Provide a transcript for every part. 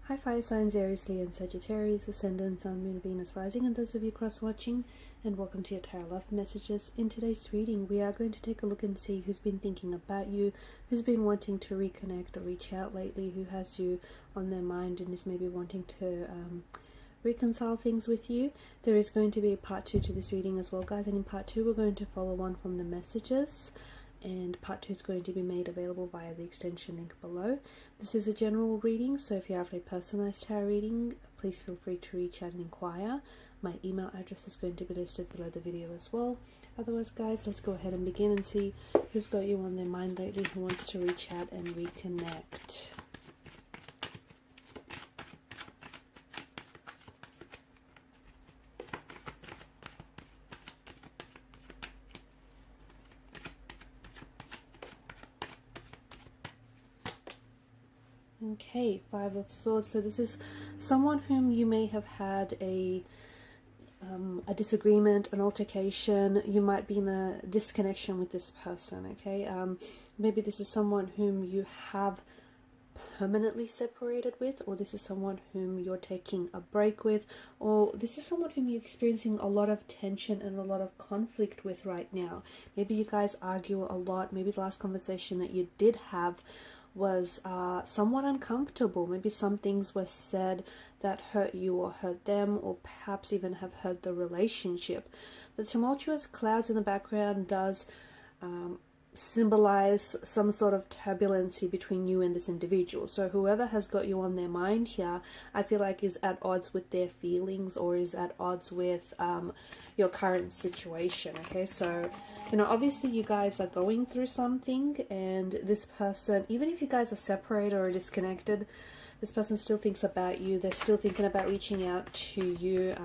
Hi fire signs, Aries, Leo and Sagittarius, Ascendant, Sun, Moon, Venus, Rising, and those of you cross-watching, and welcome to your Tarot Love Messages. In today's reading, we are going to take a look and see who's been thinking about you, who's been wanting to reconnect or reach out lately, who has you on their mind and is maybe wanting to reconcile things with you. There is going to be a part 2 to this reading as well, guys, and in part 2 we're going to follow on from the messages, and part 2 is going to be made available via the extension link below. This is a general reading, so if you have a personalized tarot reading, please feel free to reach out and inquire. My email address is going to be listed below the video as well. Otherwise, guys, let's go ahead and begin and see who's got you on their mind lately, who wants to reach out and reconnect. Okay, Five of Swords. So this is someone whom you may have had a disagreement, an altercation. You might be in a disconnection with this person, okay? Maybe this is someone whom you have permanently separated with, or this is someone whom you're taking a break with, or this is someone whom you're experiencing a lot of tension and a lot of conflict with right now. Maybe you guys argue a lot. Maybe the last conversation that you did have was somewhat uncomfortable. Maybe some things were said that hurt you or hurt them, or perhaps even have hurt the relationship. The tumultuous clouds in the background does symbolize some sort of turbulency between you and this individual. So whoever has got you on their mind here, I feel like is at odds with their feelings, or is at odds with your current situation. Okay, so you know, obviously you guys are going through something, and this person, even if you guys are separated or disconnected, this person still thinks about you. They're still thinking about reaching out to you.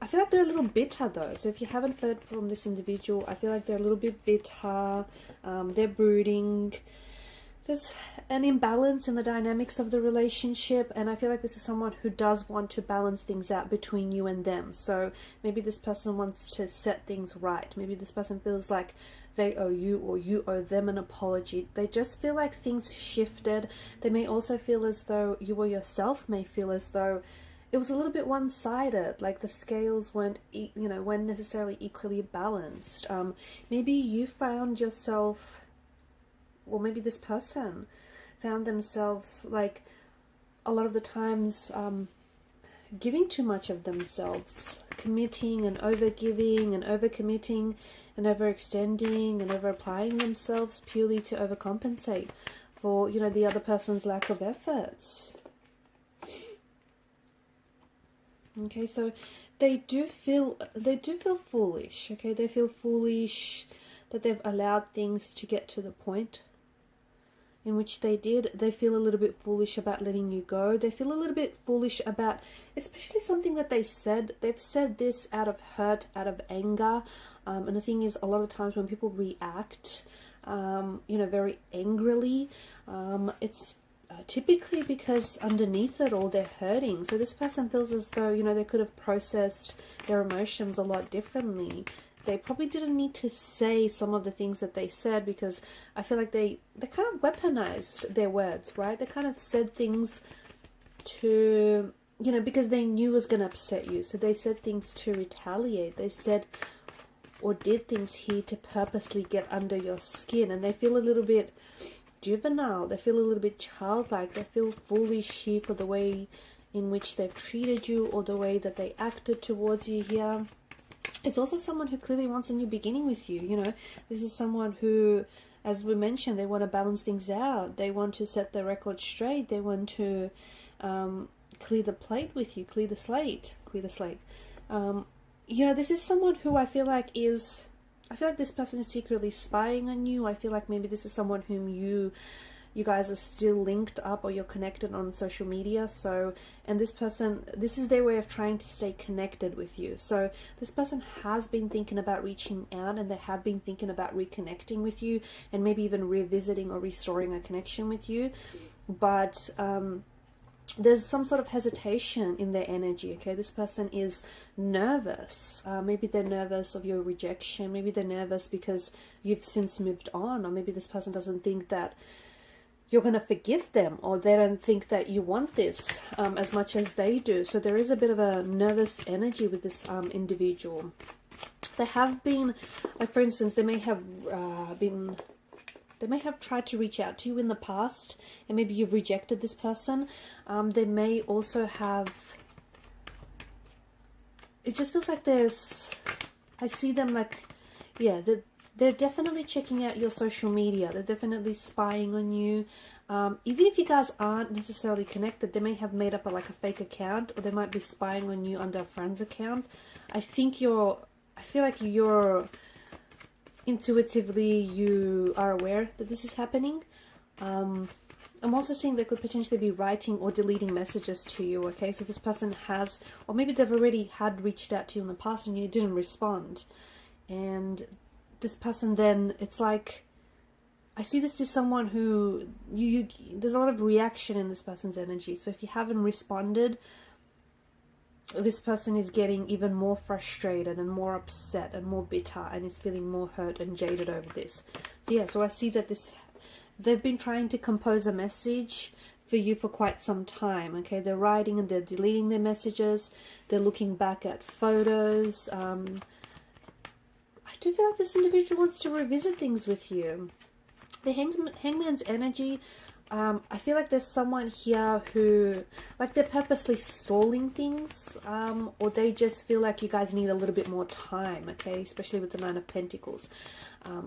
I feel like they're a little bitter though. So if you haven't heard from this individual, I feel like they're a little bit bitter. They're brooding. There's an imbalance in the dynamics of the relationship, and I feel like this is someone who does want to balance things out between you and them. So maybe this person wants to set things right. Maybe this person feels like they owe you, or you owe them an apology. They just feel like things shifted. They may also feel as though you or yourself may feel as though it was a little bit one-sided, like the scales weren't necessarily equally balanced. Maybe you found yourself, or maybe this person found themselves, like, a lot of the times giving too much of themselves, committing and over-giving and over-committing and overextending and over-applying themselves purely to overcompensate for, you know, the other person's lack of efforts. Okay, so they do feel foolish. Okay, they feel foolish that they've allowed things to get to the point in which they did. They feel a little bit foolish about letting you go. They feel a little bit foolish about, especially something that they said. They've said this out of hurt, out of anger. And the thing is, a lot of times when people react, very angrily, it's typically because underneath it all they're hurting. So this person feels as though, you know, they could have processed their emotions a lot differently. They probably didn't need to say some of the things that they said, because I feel like they kind of weaponized their words, right? They kind of said things to, you know, because they knew it was going to upset you. So they said things to retaliate. They said or did things here to purposely get under your skin, and they feel a little bit juvenile. They feel a little bit childlike. They feel foolish here for the way in which they've treated you, or the way that they acted towards you here. It's also someone who clearly wants a new beginning with you. You know, this is someone who, as we mentioned, they want to balance things out. They want to set the record straight. They want to clear the plate with you, clear the slate. You know, this is someone who I feel like this person is secretly spying on you. I feel like maybe this is someone whom you guys are still linked up, or you're connected on social media. So, and this person, this is their way of trying to stay connected with you. So this person has been thinking about reaching out, and they have been thinking about reconnecting with you, and maybe even revisiting or restoring a connection with you. But there's some sort of hesitation in their energy. Okay, this person is nervous. Maybe they're nervous of your rejection. Maybe they're nervous because you've since moved on, or maybe this person doesn't think that you're going to forgive them, or they don't think that you want this as much as they do. So there is a bit of a nervous energy with this individual. They have been, like for instance, they may have tried to reach out to you in the past, and maybe you've rejected this person. They may also have, it just feels like I see them like, yeah, they're definitely checking out your social media. They're definitely spying on you. Even if you guys aren't necessarily connected, they may have made up like a fake account, or they might be spying on you under a friend's account. I feel like you're intuitively, you are aware that this is happening. I'm also seeing they could potentially be writing or deleting messages to you, okay? So this person has, or maybe they've already had reached out to you in the past and you didn't respond. And this person then, it's like, I see this as someone who, there's a lot of reaction in this person's energy. So if you haven't responded, this person is getting even more frustrated and more upset and more bitter, and is feeling more hurt and jaded over this. So yeah, so I see that they've been trying to compose a message for you for quite some time, okay? They're writing and they're deleting their messages. They're looking back at photos. I do feel like this individual wants to revisit things with you. The Hangman's energy, I feel like there's someone here who, like, they're purposely stalling things, or they just feel like you guys need a little bit more time, okay? Especially with the Nine of Pentacles.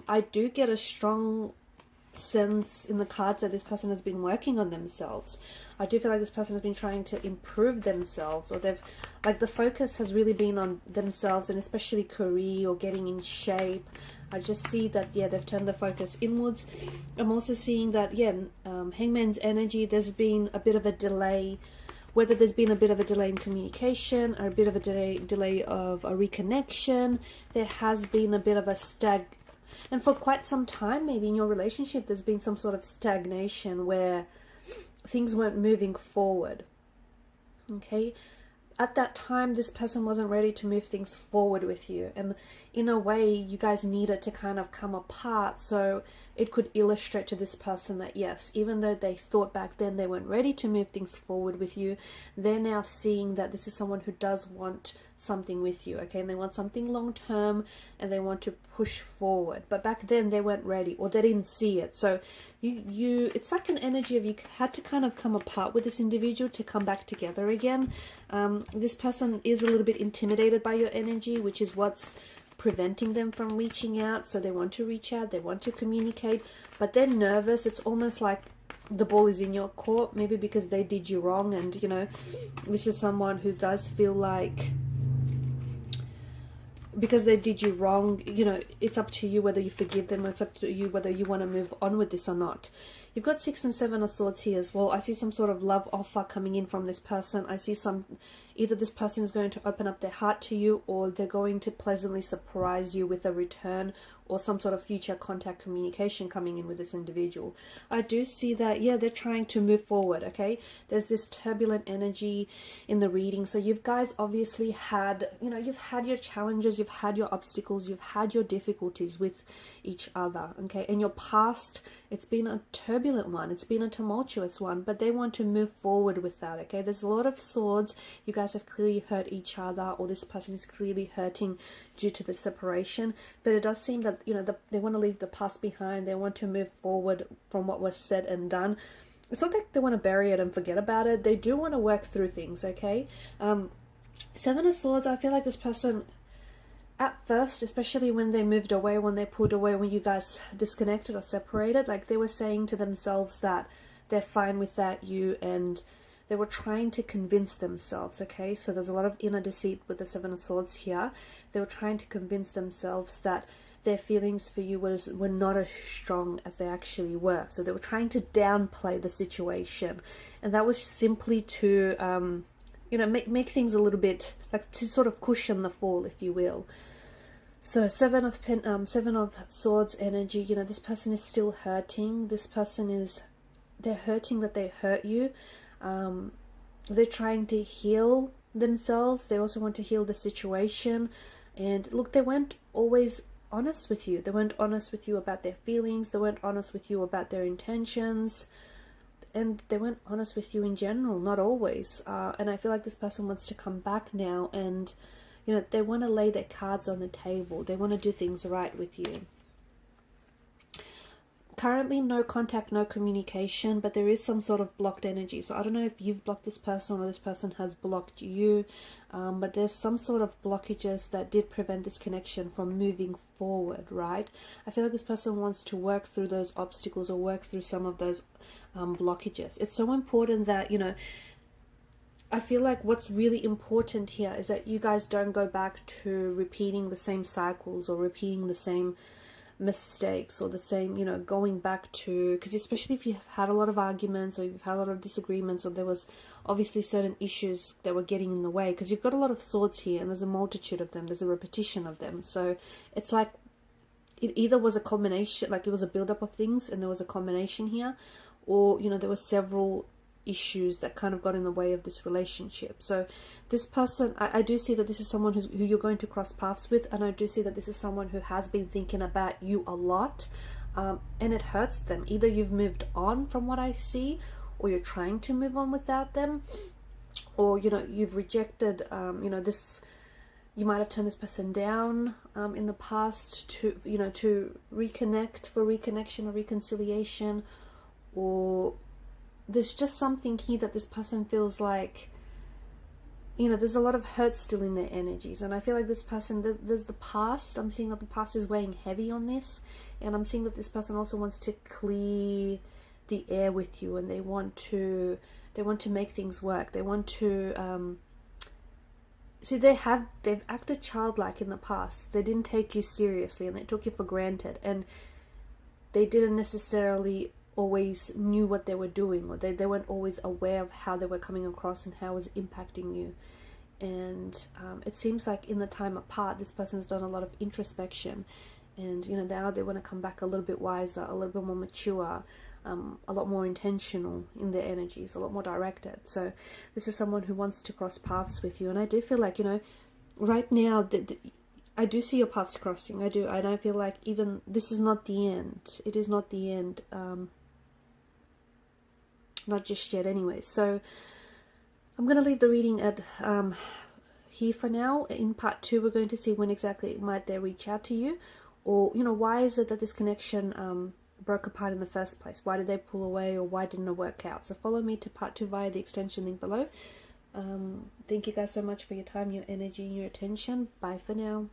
I do get a strong sense in the cards that this person has been working on themselves. I do feel like this person has been trying to improve themselves, or they've, like, the focus has really been on themselves, and especially career or getting in shape. I just see that, yeah, they've turned the focus inwards. I'm also seeing that, yeah, Hangman's energy, there's been a bit of a delay, whether there's been a bit of a delay in communication, or a bit of a delay of a reconnection. There has been a bit of a and for quite some time, maybe in your relationship, there's been some sort of stagnation where things weren't moving forward, okay? At that time, this person wasn't ready to move things forward with you. And in a way, you guys needed to kind of come apart, so it could illustrate to this person that, yes, even though they thought back then they weren't ready to move things forward with you, they're now seeing that this is someone who does want something with you, okay? And they want something long term, and they want to push forward. But back then they weren't ready, or they didn't see it. So it's like an energy of you had to kind of come apart with this individual to come back together again. This person is a little bit intimidated by your energy, which is what's preventing them from reaching out. So they want to reach out, they want to communicate, but they're nervous. It's almost like the ball is in your court, maybe because they did you wrong. And, you know, this is someone who does feel like, because they did you wrong, you know, it's up to you whether you forgive them, or it's up to you whether you want to move on with this or not. You've got 6 and 7 of Swords here as well. I see some sort of love offer coming in from this person. I see either this person is going to open up their heart to you, or they're going to pleasantly surprise you with a return, or some sort of future contact communication coming in with this individual. I do see that, yeah, they're trying to move forward, okay? There's this turbulent energy in the reading. So you guys obviously had, you know, you've had your challenges, you've had your obstacles, you've had your difficulties with each other, okay? In your past, it's been a turbulent one, it's been a tumultuous one, but they want to move forward with that, okay? There's a lot of swords. You guys have clearly hurt each other, or this person is clearly hurting due to the separation, but it does seem that, you know, they want to leave the past behind. They want to move forward from what was said and done. It's not like they want to bury it and forget about it. They do want to work through things, okay? 7 of Swords, I feel like this person, at first, especially when they moved away, when they pulled away, when you guys disconnected or separated, like they were saying to themselves that they're fine without you, and they were trying to convince themselves, okay? So there's a lot of inner deceit with the 7 of Swords here. They were trying to convince themselves that their feelings for you were not as strong as they actually were. So they were trying to downplay the situation. And that was simply to, you know, make things a little bit, like to sort of cushion the fall, if you will. So 7 of Swords energy, you know, this person is still hurting. This person they're hurting that they hurt you. They're trying to heal themselves. They also want to heal the situation. And look, they weren't always honest with you. They weren't honest with you about their feelings. They weren't honest with you about their intentions. And they weren't honest with you in general, not always. And I feel like this person wants to come back now and, you know, they want to lay their cards on the table. They want to do things right with you. Currently, no contact, no communication, but there is some sort of blocked energy. So I don't know if you've blocked this person or this person has blocked you, but there's some sort of blockages that did prevent this connection from moving forward, right? I feel like this person wants to work through those obstacles or work through some of those blockages. It's so important that, you know, I feel like what's really important here is that you guys don't go back to repeating the same cycles or repeating the same mistakes or the same, you know, going back to, because especially if you've had a lot of arguments or you've had a lot of disagreements or there was obviously certain issues that were getting in the way, because you've got a lot of swords here and there's a multitude of them, there's a repetition of them. So it's like it either was a combination, like it was a build-up of things and there was a combination here, or, you know, there were several issues that kind of got in the way of this relationship. So this person, I do see that this is someone who you're going to cross paths with, and I do see that this is someone who has been thinking about you a lot, and it hurts them. Either you've moved on from what I see, or you're trying to move on without them, or, you know, you've rejected, you know, this, you might have turned this person down in the past to, you know, to reconnect, for reconnection or reconciliation, or there's just something here that this person feels like, you know, there's a lot of hurt still in their energies. And I feel like this person, there's the past. I'm seeing that the past is weighing heavy on this. And I'm seeing that this person also wants to clear the air with you. And they want to make things work. They want to, see, they've acted childlike in the past. They didn't take you seriously and they took you for granted. And they didn't necessarily always knew what they were doing, or they weren't always aware of how they were coming across and how it was impacting you. And it seems like in the time apart, this person's done a lot of introspection, and, you know, now they want to come back a little bit wiser, a little bit more mature, a lot more intentional in their energies, a lot more directed. So this is someone who wants to cross paths with you. And I do feel like, you know, right now I do see your paths crossing. I do, and I feel like even this is not the end. It is not the end. Not just yet anyway. So I'm going to leave the reading at here for now. In part 2, we're going to see when exactly might they reach out to you, or, you know, why is it that this connection broke apart in the first place? Why did they pull away, or why didn't it work out? So follow me to part 2 via the extension link below. Thank you guys so much for your time, your energy, and your attention. Bye for now.